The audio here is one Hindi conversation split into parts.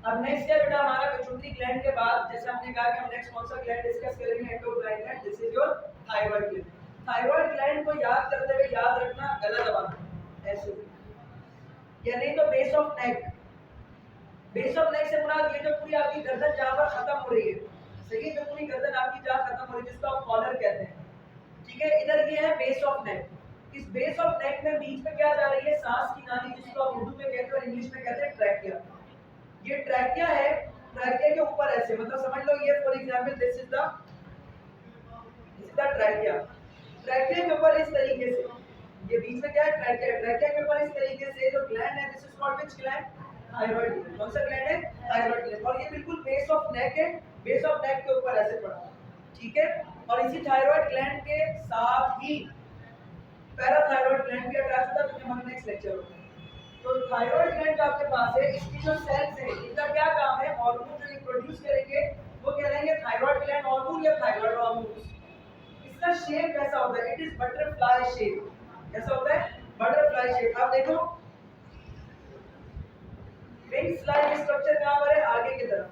अब नेक्स्ट क्या बेटा हमारा पिट्यूटरी ग्लैंड के बाद जैसे हमने कहा कि हम नेक्स्ट कौन सा ग्लैंड डिस्कस करेंगे, endocrine gland. This is your thyroid gland. Thyroid gland को याद करते हुए याद रखना, गला दबाना ऐसे, या नहीं तो base of neck. Base of neck से मुराद ये जो पूरी आपकी गर्दन जहां पर खत्म हो रही है, सही है, जो पूरी गर्दन आपकी जहां खत्म हो रही है जिसको आप कॉलर कहते हैं, ठीक है, इधर ये है बेस ऑफ नेक। इस बेस ऑफ नेक में बीच में क्या जा रही है, सांस की नाली, जिसको आप उर्दू में कहते हैं और इंग्लिश में कहते हैं ट्रैकिया। ये ट्रैकिया है, ट्रैकिया के ऊपर ऐसे, मतलब समझ लो ये for example this is the trachea. Trachea के ऊपर इस तरीके से, ये बीच में क्या है, ट्रैकिया। ट्रैकिया के ऊपर इस तरीके से जो ग्लैंड है, this is called which gland, thyroid gland. कौन सा ग्लैंड है, थायराइड ग्लैंड। और ये बिल्कुल बेस ऑफ नेक है, बेस ऑफ नेक के ऊपर ऐसे पड़ा, ठीक है। और इसी थायराइड ग्लैंड के साथ ही पैराथायराइड ग्लैंड भी अटैच होता है, जो हमारा नेक्स्ट लेक्चर होगा। तो थायराइड ग्लैंड जो आपके पास है, इसकी जो सेल्स है, इनका क्या काम है, हार्मोन जो ये प्रोड्यूस करेंगे वो कहलाएंगे थायराइड ग्लैंड हार्मोन या थायराइड हार्मोन। इसका शेप कैसा होता है, इट इज बटरफ्लाई शेप। कैसा होता है, बटरफ्लाई शेप। आप देखो विंग्स लाइक स्ट्रक्चर कहां पर है, आगे की तरफ,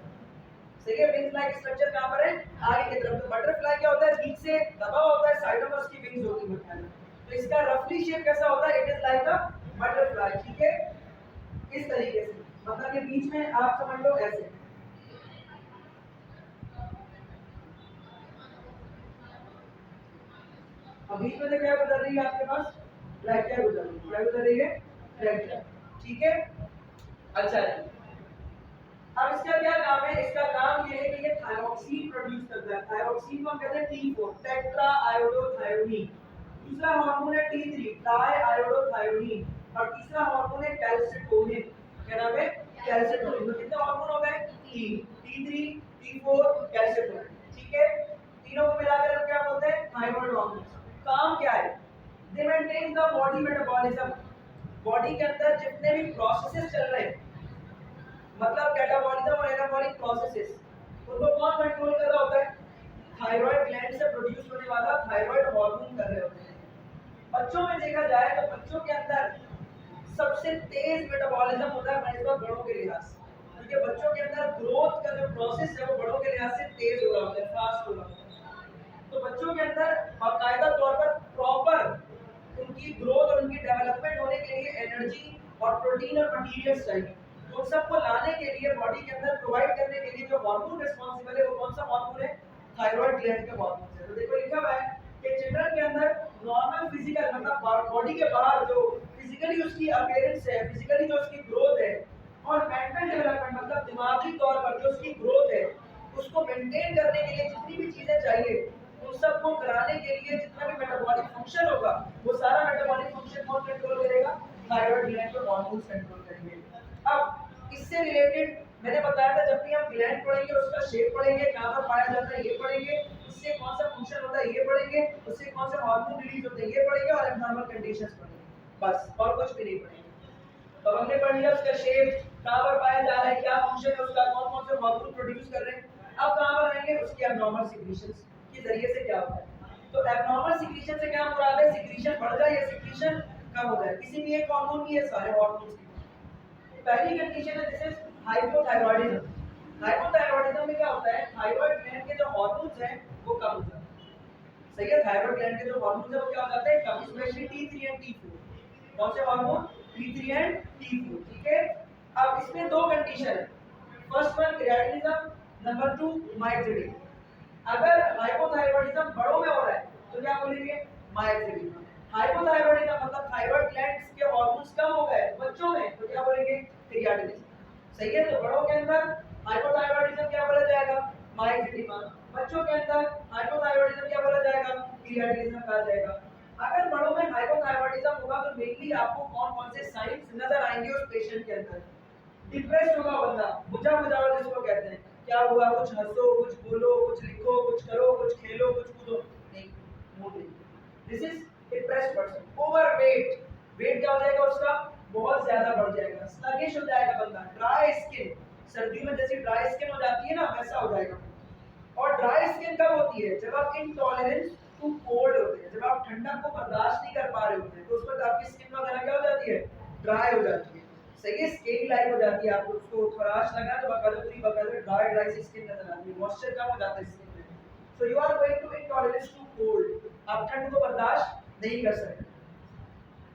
सही है। विंग्स लाइक स्ट्रक्चर कहां पर है, आगे की तरफ। तो बटरफ्लाई क्या होता है, बीच से दबा होता है, साइडों में उसकी विंग्स होती है। तो इसका रफली शेप कैसा होता है, it is like a butterfly, ठीक है, इस तरीके से। मतलब ये बीच में आप समझ लो ऐसे, अब बीच में से क्या गुजर रही है आपके पास, ट्रैकिया गुजर रही है। क्या गुजर रही है, ट्रैकिया, ठीक है। अच्छा जी, अब इसका क्या काम है, इसका काम ये है कि ये थायरोक्सिन प्रोड्यूस करता है। थायरोक्सिन को हम कहते हैं T4 टेट्रा आयोडोथायोडीन। दूसरा हार्मोन है T3 डाई आयोडोथायोडीन। और तीसरा हार्मोन है कैल्सिटोनिन। क्या नाम है, कैल्सिटोनिन। तो कितने हार्मोन हो गए, तीन, T3 T4 कैल्सिटोनिन, ठीक है। तीनों को मिलाकर हम क्या बोलते हैं, थायराइड हार्मोन। काम क्या है, दे maintain the body metabolism. Body के अंदर जितने भी प्रोसेसेस चल रहे हैं, मतलब कैटाबॉलिज्म और एनाबॉलिक प्रोसेसेस, उनको कौन कंट्रोल कर रहा होता है, थायराइड ग्लैंड से प्रोड्यूस होने वाला थायराइड हार्मोन कर रहे होते हैं। बच्चों में देखा जाए तो बच्चों के अंदर सबसे तेज मेटाबॉलिज्म होता है बनस्पत बड़ों के लिहाज से, क्योंकि बच्चों के अंदर ग्रोथ का जो प्रोसेस है वो बड़ों के लिहाज से तेज हो रहा होता है, फास्ट हो रहा होता है। तो बच्चों के अंदर बाकायदा तौर पर प्रॉपर उनकी ग्रोथ और उनकी डेवलपमेंट होने के लिए एनर्जी और प्रोटीन और मटेरियल्स चाहिए। तो उन सबको लाने के लिए, बॉडी के अंदर प्रोवाइड करने के लिए जो हार्मोन रिस्पांसिबल है वो कौन सा हार्मोन है, थायराइड ग्लैंड के हार्मोन से। तो देखो लिखा हुआ है कि चिल्ड्रन के अंदर नॉर्मल फिजिकल, मतलब बॉडी के बाहर जो फिजिकली उसकी अपीयरेंस है, फिजिकली जो उसकी ग्रोथ है, और मेंटल डेवलपमेंट मतलब दिमागी तौर पर जो उसकी ग्रोथ है, उसको मेंटेन करने के लिए जितनी भी चीजें चाहिए उन सबको कराने के लिए जितना भी मेटाबॉलिक फंक्शन होगा, वो सारा मेटाबॉलिक फंक्शन कौन कंट्रोल करेगा, थायराइड ग्लैंड के हार्मोन्स कंट्रोल करेंगे। अब इससे रिलेटेड मैंने बताया था, जब भी हम ग्लैंड पढ़ेंगे उसका शेप पढ़ेंगे, कहां पर पाया जाता है ये पढ़ेंगे, उससे कौन सा फंक्शन होता है ये पढ़ेंगे, उससे कौन से हार्मोन रिलीज होते हैं ये पढ़ेंगे, और एब्नॉर्मल कंडीशंस पढ़ेंगे, बस और कुछ भी नहीं पढ़ेंगे। तो हमने पढ़ लिया उसका शेप, कहां पर पाया जा रहा है, क्या फंक्शन है उसका, कौन कौन से हार्मोन प्रोड्यूस कर रहे हैं। अब कहां पर आएंगे, उसकी एब्नॉर्मल सिक्रीशंस के जरिए से क्या होता है। तो एब्नॉर्मल सिक्रीशन से क्या मुराद है, सिक्रीशन बढ़ जाए या सिक्रीशन कम हो जाए, किसी भी एक हार्मोन की, ये सारे हार्मोन्स की। पहली कंडीशन है दिस इज हाइपोथायरॉयडिज्म। हाइपोथायरॉयडिज्म में क्या होता है, थायराइड ग्लैंड के जो हार्मोन्स हैं वो कम हो जाते हैं, सही है। थायराइड ग्लैंड के जो हार्मोन्स हैं वो क्या हो जाते हैं, कम, स्पेशली T3 एंड T4। कौन से हार्मोन, T3 एंड T4, ठीक है। अब इसमें दो कंडीशन है, फर्स्ट वन क्रिएटिनिज्म, नंबर 2 माइग्रेन। अगर हाइपोथायरॉयडिज्म बड़ों में हो रहा है तो क्या बोलेंगे, माइग्रेन। हाइपोथायरॉयडिज्म मतलब थायराइड ग्लैंड्स के हार्मोन्स कम हो गए बच्चों में, तो क्या बोलेंगे, क्रिएटिनिज्म, सही है। तो बड़ों के अंदर हाइपोथायरॉयडिज्म क्या बोला जाएगा, माइग्रेन। बच्चों के अंदर हाइपोथायरॉयडिज्म क्या बोला जाएगा, क्रिएटिनिज्म कहा जाएगा। अगर बड़ों में हाइपोथायरॉयडिज्म होगा तो मेनली आपको कौन कौन से साइंस नजर आएंगे उस पेशेंट के अंदर, डिप्रेस्ड होगा बंदा, बुझा बुझा हुआ जिसको कहते हैं, क्या हुआ, कुछ हंसो, कुछ बोलो, कुछ लिखो, कुछ करो, कुछ खेलो, कुछ कूदो, नहीं, मूड नहीं। This is depressed person. Overweight, weight क्या हो जाएगा उसका, बहुत ज्यादा बढ़ जाएगा, स्लगिश हो जाएगा बंदा, ड्राई स्किन, सर्दियों में जैसी ड्राई स्किन हो जाती है ना वैसा हो जाएगा। और ड्राई स्किन कब होती है, जब आप इंटॉलरेंस टू कोल्ड होते हैं, जब आप ठंडक को बर्दाश्त नहीं कर पा रहे होते हैं, तो उस पर आपकी स्किन वगैरह क्या हो जाती है, ड्राई हो जाती है, सही है, स्केली लाइक हो जाती है, आपको उसको खराश लगा तो बकायदा ड्राई ड्राई सी स्किन नजर आती है, मॉइस्चर कम हो जाता है स्किन में। So you are going to intolerance to cold, आप ठंड को बर्दाश्त नहीं कर सकते।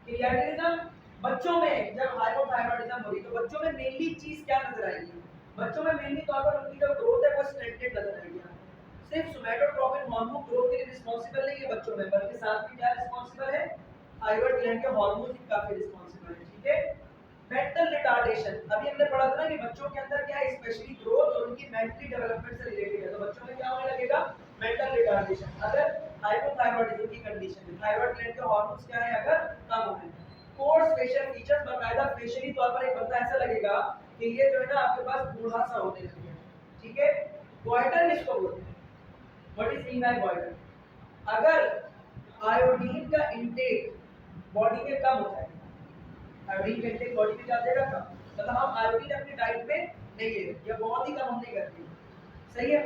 क्रिएटिनिज्म बच्चों में जब हाइपोथायरॉयडिज्म होगी तो बच्चों में मेनली चीज क्या नजर आएगी? बच्चों में मेनली तौर पर उनकी जो ग्रोथ है वो स्टंटेड नजर आएगी। सिर्फ सोमैटोट्रोपिन हार्मोन ग्रोथ के लिए रिस्पांसिबल नहीं है बच्चों में, बल्कि साथ में क्या रिस्पांसिबल है? थायराइड ग्लैंड के हार्मोन भी काफी रिस्पांसिबल है। ठीक है, मेंटल रिटार्डेशन, अभी हमने पढ़ा था ना कि बच्चों के अंदर क्या है, स्पेशली ग्रोथ और उनकी मेंटली डेवलपमेंट से रिलेटेड है, तो बच्चों में क्या होने लगेगा? Mental retardation. अगर हाइपोथायरॉयडिज्म की कंडीशन में थायराइड ग्लैंड के हार्मोन्स क्या है अगर कम हो गए, कोर्स फेशियल फीचर्स, बकायदा फेशियली तौर पर एक बंदा ऐसा लगेगा कि ये जो है ना आपके पास बूढ़ा सा होने लग गया। ठीक है, गोइटर किसको बोलते हैं? What is mean by goitre? अगर आयोडीन का इंटेक बॉडी में कम हो जाएगा, आयोडीन का इंटेक बॉडी में क्या हो जाएगा कम, मतलब हम आयोडीन अपनी डाइट में नहीं ले रहे या बहुत ही कम हमने कर दी, सही है,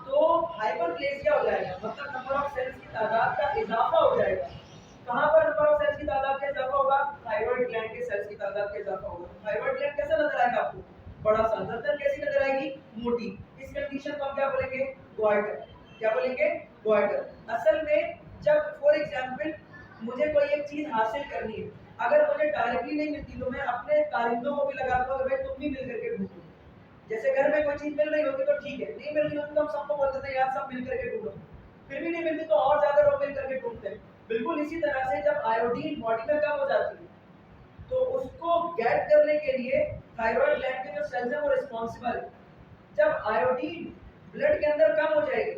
तो हाइपरप्लेसिया हो जाएगा, मतलब नंबर ऑफ सेल्स की तादाद का इजाफा हो जाएगा। कहां पर नंबर ऑफ सेल्स की तादाद का इजाफा होगा? थायराइड ग्लैंड के सेल्स की तादाद का इजाफा होगा। थायराइड ग्लैंड कैसा नजर आएगा आपको? बड़ा सा। गर्दन कैसी नजर आएगी? मोटी। इस कंडीशन को हम क्या बोलेंगे? गोइटर। क्या बोलेंगे? गोइटर। असल में जब फॉर एग्जांपल मुझे कोई एक चीज हासिल करनी है, अगर मुझे डायरेक्टली नहीं मिलती तो मैं अपने कारिंदों को भी लगा दूंगा, भाई तुम भी मिल करके ढूंढो। जैसे घर में कोई चीज मिल रही होगी तो ठीक है, नहीं मिल रही होगी तो हम सबको बोलते थे यार सब मिल करके ढूंढो, फिर भी नहीं मिलती तो और ज्यादा लोग मिल करके ढूंढते हैं। बिल्कुल इसी तरह से जब आयोडीन बॉडी में कम हो जाती है तो उसको गेट करने के लिए थायराइड ग्लैंड के जो सेल्स हैं वो रिस्पांसिबल है। जब आयोडीन ब्लड के अंदर कम हो जाएगी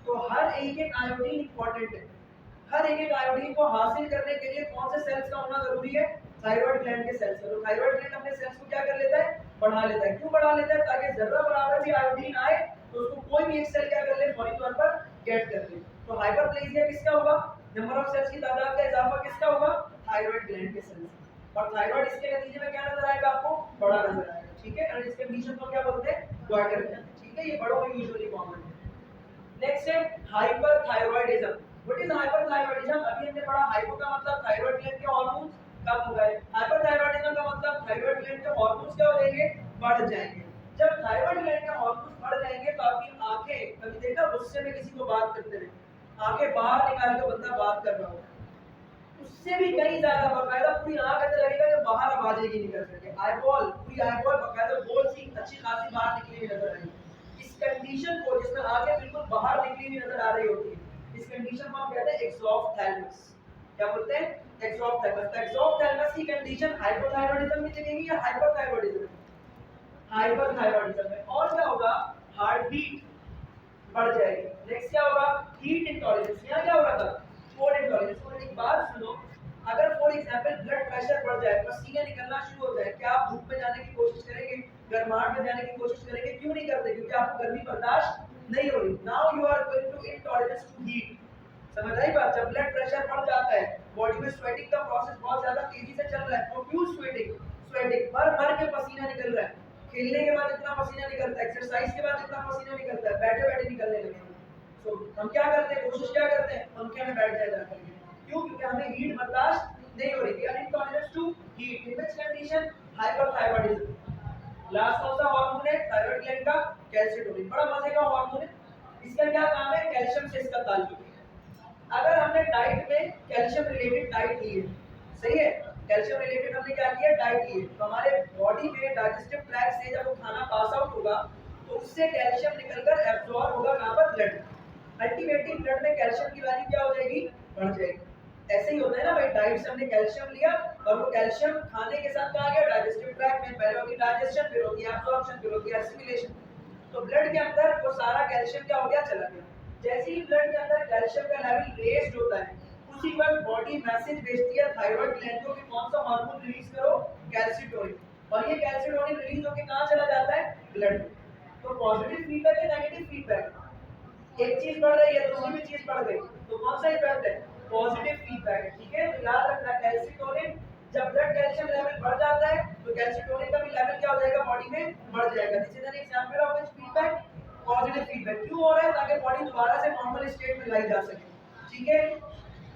तो हर एक आयोडीन इंपॉर्टेंट है, हर एक आयोडीन को हासिल करने के लिए कौन से सेल्स का होना जरूरी है? थायराइड ग्लैंड के सेल्स का। तो थायराइड ग्लैंड अपने सेल्स को क्या कर लेता है? बढ़ा लेता है। क्यों बढ़ा लेता है? ताकि जर्रा बराबर भी आयोडीन आए तो उसको कोई भी एक सेल क्या कर ले, फौरी तौर पर गेट कर ले। तो हाइपरप्लेसिया किसका होगा? नंबर ऑफ सेल्स की तादाद का इजाफा किसका होगा? थायराइड ग्लैंड के सेल्स। और थायराइड इसके नतीजे में क्या नजर आएगा आपको? बड़ा नजर आएगा। ठीक है, और इस कंडीशन को क्या बोलते हैं? Goitre gland. ठीक है, ये बड़ों में यूजुअली कॉमन है। नेक्स्ट है हाइपरथायरॉयडिज्म। What is hyperthyroidism? अभी हमने पढ़ा हाइपो का मतलब थायराइड ग्लैंड के हार्मोन कम हो गए, हाइपरथायरॉयडिज्म का मतलब थायराइड ग्लैंड के हार्मोन्स क्या हो जाएंगे? बढ़ जाएंगे। जब थायराइड ग्लैंड के हार्मोन्स बढ़ जाएंगे तो आपकी आंखें, कभी देखा गुस्से में किसी को बात करते हुए आंखें बाहर निकाल के बंदा बात कर रहा हो, उससे भी कहीं ज्यादा बकायदा पूरी आंख ऐसा लगेगा कि बाहर आवाज ही नहीं निकल सके, आईबॉल पूरी आईबॉल बकायदा गोल सी अच्छी खासी बाहर निकली हुई नजर आएगी। इस कंडीशन को, जिसमें आंखें बिल्कुल बाहर निकली हुई नजर आ रही होती है, इस कंडीशन को हम कहते हैं एक्सॉफ्थैल्मस। क्या बोलते हैं? एक्सॉफ्थैल्मस। एक्सॉफ्थैल्मस की कंडीशन हाइपोथायरॉयडिज्म में चलेगी या हाइपरथायरॉयडिज्म में? हाइपरथायरॉयडिज्म में। और क्या होगा? हार्ट बीट बढ़ जाएगी। नेक्स्ट क्या होगा? Heat intolerance. यहाँ क्या हो रहा था? Cold intolerance. और एक बात सुनो, अगर फॉर एग्जांपल ब्लड प्रेशर बढ़ जाए, पसीने निकलना शुरू हो जाए, क्या आप धूप में जाने की कोशिश करेंगे? गर्माहट में जाने की कोशिश करेंगे? क्यों नहीं करते? क्योंकि आपको गर्मी बर्दाश्त नहीं हो रही। Now you are going to intolerance to heat. समझ आई बात? जब ब्लड प्रेशर बढ़ जाता है, बॉडी में स्वेटिंग का प्रोसेस बहुत ज्यादा तेजी से चल रहा है, प्रोफ्यूज स्वेटिंग, स्वेटिंग भर भर के पसीना निकल रहा है, खेलने के बाद इतना पसीना निकलता है, एक्सरसाइज के बाद इतना पसीना निकलता है, बैठे बैठे निकलने लगे। तो हम क्या करते हैं? कोशिश क्या करते हैं? पंखे में बैठ जाया करके। क्यों? क्योंकि हमें हीट बर्दाश्त नहीं हो रही थी। Intolerance to heat. In which condition? Hyperthyroidism. Last कौन सा हार्मोन है? थायराइड ग्लैंड का कैल्शिटोनिन। बड़ा मजे का हार्मोन है। इसका क्या काम है? कैल्शियम से इसका ताल्लुक है। अगर हमने डाइट में कैल्शियम रिलेटेड डाइट ली है, सही है, कैल्शियम रिलेटेड हमने क्या किया? डाइट ली है, तो हमारे बॉडी में डाइजेस्टिव ट्रैक्ट से जब वो खाना पास आउट होगा तो उससे कैल्शियम निकलकर एब्जॉर्ब होगा कहां पर? ब्लड। अल्टीमेटली ब्लड में कैल्शियम की वैल्यू क्या हो जाएगी? बढ़ जाएगी। ऐसे ही होता है ना भाई, डाइट से हमने कैल्शियम लिया और वो कैल्शियम खाने के साथ कहां गया? डाइजेस्टिव ट्रैक्ट में। पहले होगी डाइजेशन, फिर होगी एब्जॉर्प्शन, फिर होगी एसिमिलेशन। तो ब्लड के अंदर वो सारा कैल्शियम क्या हो गया? चला गया। जैसे ही ब्लड के अंदर कैल्शियम का लेवल रेज्ड होता है, उसी वक्त बॉडी मैसेज भेजती है थायराइड ग्लैंड को कि कौन सा हार्मोन रिलीज करो? कैल्शिटोनिन। और ये कैल्शिटोनिन रिलीज होकर कहां चला जाता है? ब्लड में। तो पॉजिटिव फीडबैक है, नेगेटिव फीडबैक? एक चीज बढ़ रही है, दूसरी भी चीज बढ़ गई, तो कौन सा इफेक्ट है? पॉजिटिव फीडबैक है। ठीक है, तो याद रखना कैल्शिटोनिन, जब ब्लड कैल्शियम लेवल बढ़ जाता है तो कैल्शिटोनिन का भी लेवल क्या हो जाएगा? बॉडी में बढ़ जाएगा। This is an example of which feedback? Positive feedback. क्यों हो रहा है? ताकि बॉडी दोबारा से नॉर्मल स्टेट में लाई जा सके। ठीक है,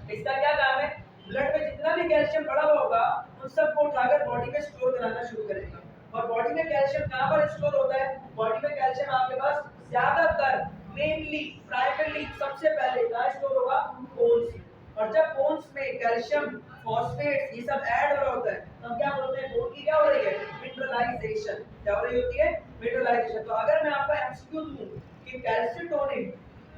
इसका क्या काम है? ब्लड में जितना भी कैल्शियम पड़ा हुआ होगा उन सबको उठाकर बॉडी में स्टोर कराना शुरू करेगा। और बॉडी में कैल्शियम कहाँ पर स्टोर होता है? बॉडी में कैल्शियम आपके पास ज्यादातर मेनली प्राइमरीली सबसे पहले कहाँ स्टोर होगा? बोन्स में। और जब बोन्स में कैल्शियम फॉस्फेट ये सब ऐड हो रहा होता है तब क्या बोलते हैं? बोन की क्या हो रही है? मिनरलाइजेशन। क्या हो रही होती है? मिनरलाइजेशन। तो अगर मैं आपको एमसीक्यू दूं कि कैल्शिटोनिन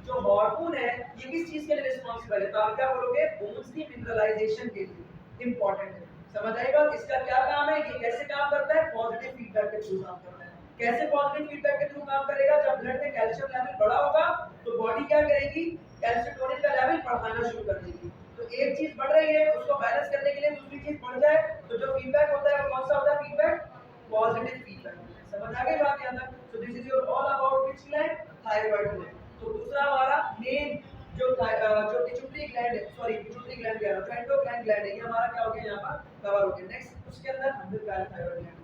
जो हार्मोन है ये किस चीज के लिए रिस्पांसिबल है, तो आप क्या बोलोगे? बोन्स की मिनरलाइजेशन के लिए इंपॉर्टेंट है। समझ आएगा? इसका क्या काम है? ये कैसे काम करता है? पॉजिटिव फीडबैक के थ्रू काम करता है। कैसे पॉजिटिव फीडबैक के थ्रू काम करेगा? जब ब्लड में कैल्शियम लेवल बढ़ा होगा तो बॉडी क्या करेगी? कैल्शिटोनिन का लेवल बढ़ाना शुरू कर देगी। तो एक चीज बढ़ रही है उसको बैलेंस करने के लिए दूसरी चीज बढ़ जाए तो जो फीडबैक होता है वो कौन सा होता है? Feedback positive feedback. समझ आ गई बात यहाँ तक? So this is your all about which gland? Thyroid gland. तो दूसरा हमारा मेन जो पिट्यूटरी ग्लैंड है, सॉरी पिट्यूटरी ग्लैंड कह रहा हूं, जो एंडोक्राइन ग्लैंड है, ये हमारा क्या हो गया यहाँ पर कवर हो गया। नेक्स्ट उसके अंदर हम लोग पैराथायरॉइड ग्लैंड